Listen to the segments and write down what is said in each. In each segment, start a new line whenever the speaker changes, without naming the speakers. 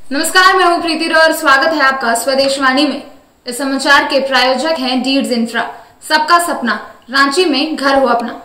नमस्कार, मैं हूं प्रीति और स्वागत है आपका स्वदेशवाणी में। इस समाचार के प्रायोजक हैं डीड्स इंफ्रा, सबका सपना, रांची में घर हो अपना।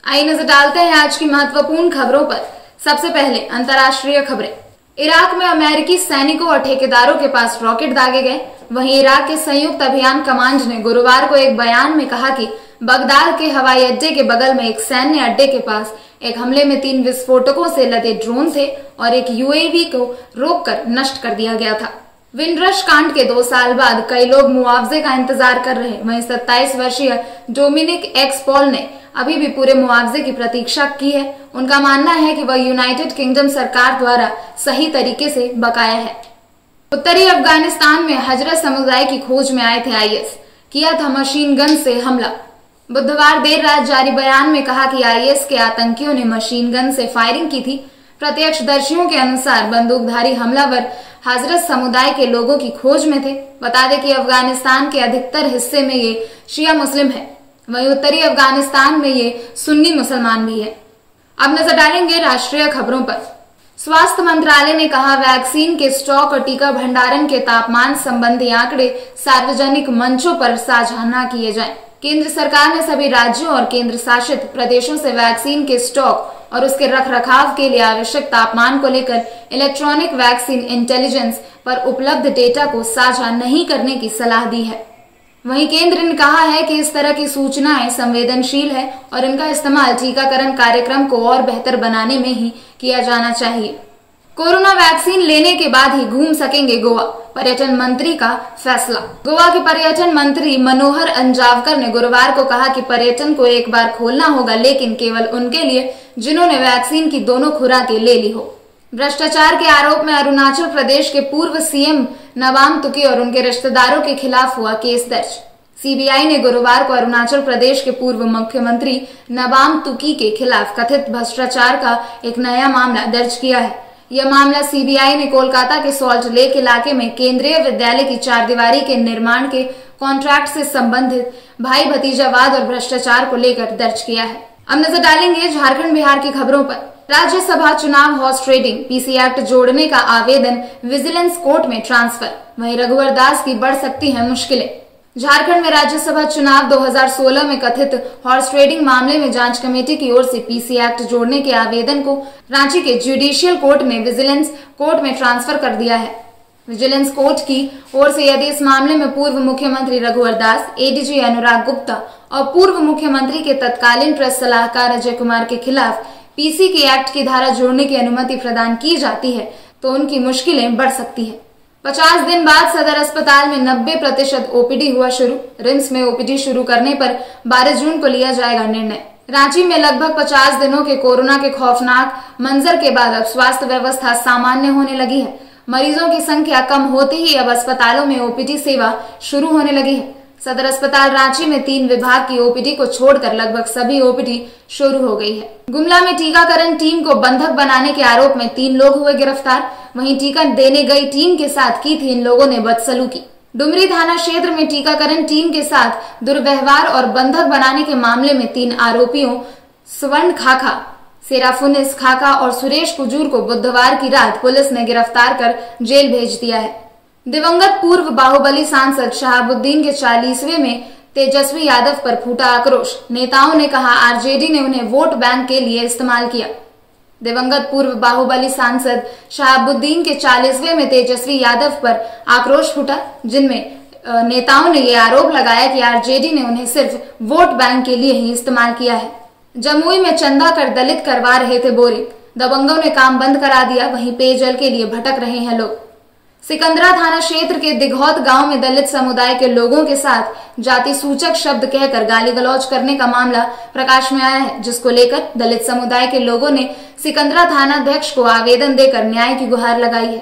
आइए नजर डालते हैं आज की महत्वपूर्ण खबरों पर। सबसे पहले अंतर्राष्ट्रीय खबरें। इराक में अमेरिकी सैनिकों और ठेकेदारों के पास रॉकेट दागे गए। वहीं इराक के संयुक्त अभियान कमांड ने गुरुवार को एक बयान में कहा कि बगदाद के हवाई अड्डे के बगल में एक सैन्य अड्डे के पास एक हमले में 3 विस्फोटकों से लदे ड्रोन थे और एक यूएवी को रोककर नष्ट कर दिया गया था। विंडरश कांड के 2 साल बाद कई लोग मुआवजे का इंतजार कर रहे। वहीं 27 वर्षीय डोमिनिक एक्स पॉल ने अभी भी पूरे मुआवजे की प्रतीक्षा की है। उनका मानना है कि वह यूनाइटेड किंगडम सरकार द्वारा सही तरीके से बकाया है। उत्तरी अफगानिस्तान में हजरत समुदाय की खोज में आए थे आईएस, किया था मशीन गन से हमला। बुधवार देर रात जारी बयान में कहा कि आईएस के आतंकियों ने मशीन गन से फायरिंग की थी। प्रत्यक्षदर्शियों के अनुसार बंदूकधारी हमलावर हजरत समुदाय के लोगों की खोज में थे। बता दें कि अफगानिस्तान के अधिकतर हिस्से में ये शिया मुस्लिम है, वहीं उत्तरी अफगानिस्तान में ये सुन्नी मुसलमान भी है। अब नजर डालेंगे राष्ट्रीय खबरों पर। स्वास्थ्य मंत्रालय ने कहा, वैक्सीन के स्टॉक और टीका भंडारण के तापमान संबंधी आंकड़े सार्वजनिक मंचों पर साझा न किए जाएं। केंद्र सरकार ने सभी राज्यों और केंद्र शासित प्रदेशों से वैक्सीन के स्टॉक और उसके रखरखाव के लिए आवश्यक तापमान को लेकर इलेक्ट्रॉनिक वैक्सीन इंटेलिजेंस पर उपलब्ध डेटा को साझा नहीं करने की सलाह दी है। वहीं केंद्र ने कहा है कि इस तरह की सूचनाएं संवेदनशील है और इनका इस्तेमाल टीकाकरण कार्यक्रम को और बेहतर बनाने में ही किया जाना चाहिए। कोरोना वैक्सीन लेने के बाद ही घूम सकेंगे गोवा, पर्यटन मंत्री का फैसला। गोवा के पर्यटन मंत्री मनोहर अंजावकर ने गुरुवार को कहा कि पर्यटन को एक बार खोलना होगा, लेकिन केवल उनके लिए जिन्होंने वैक्सीन की दोनों खुराकें ले ली हो। भ्रष्टाचार के आरोप में अरुणाचल प्रदेश के पूर्व सीएम नबाम तुकी और उनके रिश्तेदारों के खिलाफ हुआ केस दर्ज। सीबीआई ने गुरुवार को अरुणाचल प्रदेश के पूर्व मुख्यमंत्री नबाम तुकी के खिलाफ कथित भ्रष्टाचार का एक नया मामला दर्ज किया है। यह मामला सीबीआई ने कोलकाता के सॉल्ट लेक इलाके में केंद्रीय विद्यालय की 4 दीवारी के निर्माण के कॉन्ट्रैक्ट से संबंधित भाई भतीजावाद और भ्रष्टाचार को लेकर दर्ज किया है। अब नजर डालेंगे झारखंड बिहार की खबरों पर। राज्यसभा चुनाव हॉर्स ट्रेडिंग पीसी एक्ट जोड़ने का आवेदन विजिलेंस कोर्ट में ट्रांसफर। वहीं रघुवर दास की बढ़ सकती है मुश्किलें। झारखंड में राज्यसभा चुनाव 2016 में कथित हॉर्स ट्रेडिंग मामले में जांच कमेटी की ओर से पीसी एक्ट जोड़ने के आवेदन को रांची के जुडिशियल कोर्ट ने विजिलेंस कोर्ट में ट्रांसफर कर दिया है। विजिलेंस कोर्ट की ओर से यदि इस मामले में पूर्व मुख्यमंत्री रघुवर दास, एडीजी अनुराग गुप्ता और पूर्व मुख्यमंत्री के तत्कालीन प्रेस सलाहकार अजय कुमार के खिलाफ पीसी के एक्ट की धारा जोड़ने की अनुमति प्रदान की जाती है तो उनकी मुश्किलें बढ़ सकती है। 50 दिन बाद सदर अस्पताल में 90% ओपीडी हुआ शुरू। रिम्स में ओपीडी शुरू करने पर 12 जून को लिया जाएगा निर्णय। रांची में लगभग 50 दिनों के कोरोना के खौफनाक मंजर के बाद अब स्वास्थ्य व्यवस्था सामान्य होने लगी है। मरीजों की संख्या कम होते ही अब अस्पतालों में ओपीडी सेवा शुरू होने लगी है। सदर अस्पताल रांची में 3 विभाग की ओपीडी को छोड़कर लगभग सभी ओपीडी शुरू हो गई है। गुमला में टीकाकरण टीम को बंधक बनाने के आरोप में 3 लोग हुए गिरफ्तार। वहीं टीका देने गई टीम के साथ की थी इन लोगों ने बदसलूकी। डुमरी थाना क्षेत्र में टीकाकरण टीम के साथ दुर्व्यवहार और बंधक बनाने के मामले में 3 आरोपियों स्वर्ण खाखा, सेराफुनिस खाखा और सुरेश कुजूर को बुधवार की रात पुलिस ने गिरफ्तार कर जेल भेज दिया है। दिवंगत पूर्व बाहुबली सांसद शहाबुद्दीन के 40वें में तेजस्वी यादव पर फूटा आक्रोश। नेताओं ने कहा आरजेडी ने उन्हें वोट बैंक के लिए इस्तेमाल किया। दिवंगत पूर्व बाहुबली सांसद शहाबुद्दीन के 40वें में तेजस्वी यादव पर आक्रोश फूटा, जिनमें नेताओं ने यह आरोप लगाया कि आरजेडी ने उन्हें सिर्फ वोट बैंक के लिए ही इस्तेमाल किया है। जमुई में चंदा कर दलित करवा रहे थे बोरिंग, दबंगों ने काम बंद करा दिया। वहीं पेयजल के लिए भटक रहे हैं लोग। सिकंदरा थाना क्षेत्र के दिघौत गांव में दलित समुदाय के लोगों के साथ जाति सूचक शब्द कहकर गाली गलौज करने का मामला प्रकाश में आया है, जिसको लेकर दलित समुदाय के लोगों ने सिकंदरा थानाध्यक्ष को आवेदन देकर न्याय की गुहार लगाई है।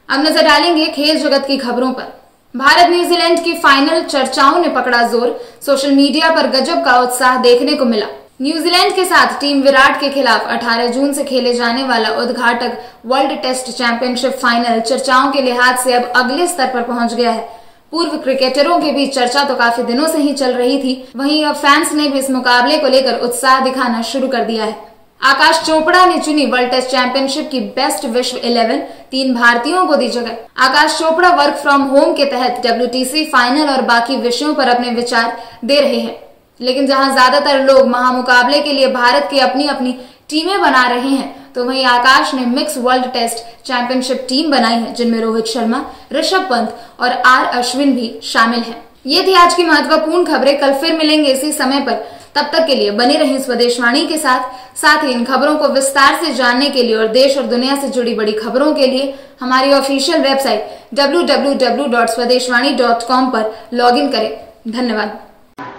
अब नजर डालेंगे खेल जगत की खबरों पर। भारत न्यूजीलैंड की फाइनल चर्चाओं ने पकड़ा जोर। सोशल मीडिया पर गजब का उत्साह देखने को मिला। न्यूजीलैंड के साथ टीम विराट के खिलाफ 18 जून से खेले जाने वाला उद्घाटक वर्ल्ड टेस्ट चैंपियनशिप फाइनल चर्चाओं के लिहाज से अब अगले स्तर पर पहुंच गया है। पूर्व क्रिकेटरों के बीच चर्चा तो काफी दिनों से ही चल रही थी, वहीं अब फैंस ने भी इस मुकाबले को लेकर उत्साह दिखाना शुरू कर दिया है। आकाश चोपड़ा ने चुनी वर्ल्ड टेस्ट चैंपियनशिप की बेस्ट विश्व 11, 3 भारतीयों को दी जगह। आकाश चोपड़ा वर्क फ्रॉम होम के तहत WTC फाइनल और बाकी विषयों पर अपने विचार दे रहे हैं, लेकिन जहां ज्यादातर लोग महामुकाबले के लिए भारत की अपनी अपनी टीमें बना रहे हैं, तो वहीं आकाश ने mix world test championship team बनाई है, जिनमें रोहित शर्मा, ऋषभ पंत और अश्विन भी शामिल हैं। ये थी आज की महत्वपूर्ण खबरें। कल फिर मिलेंगे इसी समय पर। तब तक के लिए बने रहें स्वदेशवाणी के साथ ही इन खबरों को विस्तार से जानने के लिए और देश और दुनिया से जुड़ी बड़ी खबरों के लिए हमारी ऑफिशियल वेबसाइट www.swadeshwani.com पर लॉगिन करें। धन्यवाद।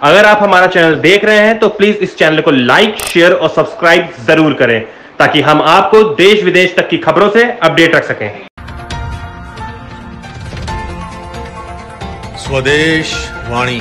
अगर आप हमारा चैनल देख रहे हैं तो प्लीज इस चैनल को लाइक, शेयर और सब्सक्राइब जरूर करें, ताकि हम आपको देश विदेश तक की खबरों से अपडेट रख सकें।
स्वदेश वाणी।